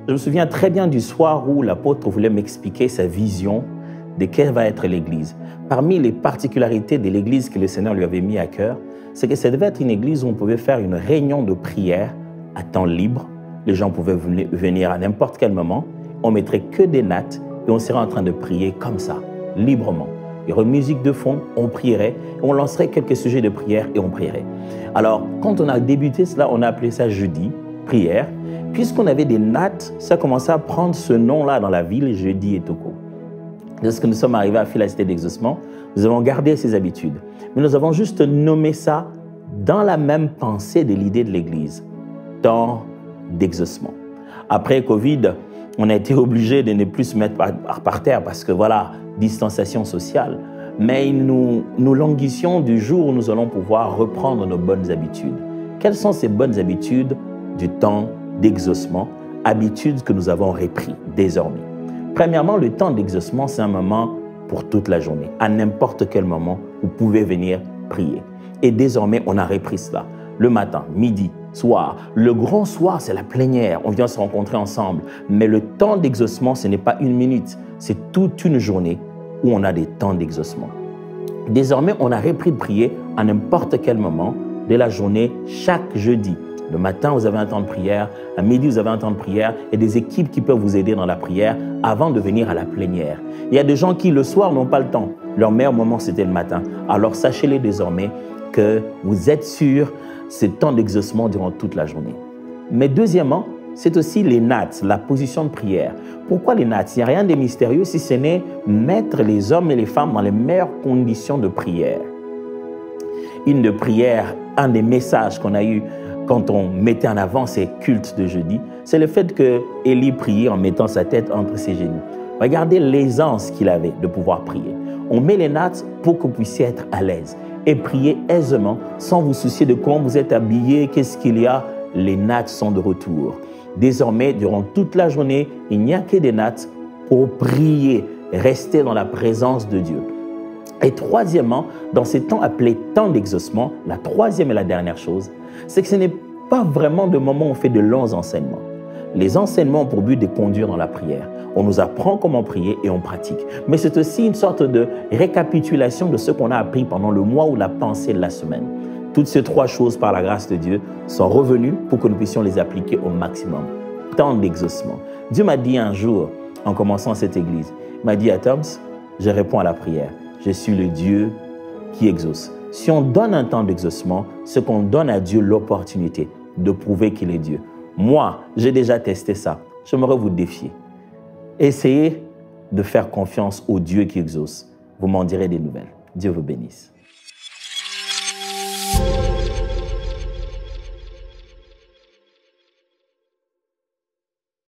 Je me souviens très bien du soir où l'apôtre voulait m'expliquer sa vision de quelle va être l'Église. Parmi les particularités de l'Église que le Seigneur lui avait mis à cœur, c'est que ça devait être une église où on pouvait faire une réunion de prière à temps libre. Les gens pouvaient venir à n'importe quel moment. On mettrait que des nattes et on serait en train de prier comme ça, librement. Il y aurait une musique de fond, on prierait, on lancerait quelques sujets de prière et on prierait. Alors, quand on a débuté cela, on a appelé ça jeudi, prière. Puisqu'on avait des nattes, ça commençait à prendre ce nom-là dans la ville, Jeudi et Toko. Lorsque nous sommes arrivés à Philasité d'Exaucement, nous avons gardé ces habitudes. Mais nous avons juste nommé ça dans la même pensée de l'idée de l'Église, temps d'exaucement. Après Covid, on a été obligé de ne plus se mettre par terre parce que voilà, distanciation sociale. Mais nous languissions du jour où nous allons pouvoir reprendre nos bonnes habitudes. Quelles sont ces bonnes habitudes du temps d'exaucement, habitudes que nous avons repris désormais? Premièrement, le temps d'exaucement, c'est un moment pour toute la journée. À n'importe quel moment, vous pouvez venir prier. Et désormais, on a repris cela. Le matin, midi, soir. Le grand soir, c'est la plénière. On vient se rencontrer ensemble. Mais le temps d'exaucement, ce n'est pas une minute. C'est toute une journée où on a des temps d'exaucement. Désormais, on a repris de prier à n'importe quel moment de la journée, chaque jeudi. Le matin, vous avez un temps de prière. À midi, vous avez un temps de prière. Et des équipes qui peuvent vous aider dans la prière avant de venir à la plénière. Il y a des gens qui, le soir, n'ont pas le temps. Leur meilleur moment, c'était le matin. Alors, sachez-les désormais que vous êtes sur ce temps d'exaucement durant toute la journée. Mais deuxièmement, c'est aussi les nattes, la position de prière. Pourquoi les nattes? Il n'y a rien de mystérieux si ce n'est mettre les hommes et les femmes dans les meilleures conditions de prière. Une de prière, un des messages qu'on a eu quand on mettait en avant ces cultes de jeudi, c'est le fait que Élie priait en mettant sa tête entre ses genoux. Regardez l'aisance qu'il avait de pouvoir prier. On met les nattes pour que vous puissiez être à l'aise et prier aisément sans vous soucier de comment vous êtes habillé, qu'est-ce qu'il y a. Les nattes sont de retour. Désormais, durant toute la journée, il n'y a que des nattes pour prier, rester dans la présence de Dieu. Et troisièmement, dans ces temps appelés temps d'exaucement, la troisième et la dernière chose, c'est que ce n'est pas vraiment de moment où on fait de longs enseignements. Les enseignements ont pour but de conduire dans la prière. On nous apprend comment prier et on pratique. Mais c'est aussi une sorte de récapitulation de ce qu'on a appris pendant le mois ou la pensée de la semaine. Toutes ces trois choses, par la grâce de Dieu, sont revenues pour que nous puissions les appliquer au maximum. Temps d'exaucement. Dieu m'a dit un jour, en commençant cette église, il m'a dit à Thomas, je réponds à la prière. Je suis le Dieu qui exauce. Si on donne un temps d'exaucement, c'est qu'on donne à Dieu l'opportunité de prouver qu'il est Dieu. Moi, j'ai déjà testé ça. J'aimerais vous défier. Essayez de faire confiance au Dieu qui exauce. Vous m'en direz des nouvelles. Dieu vous bénisse.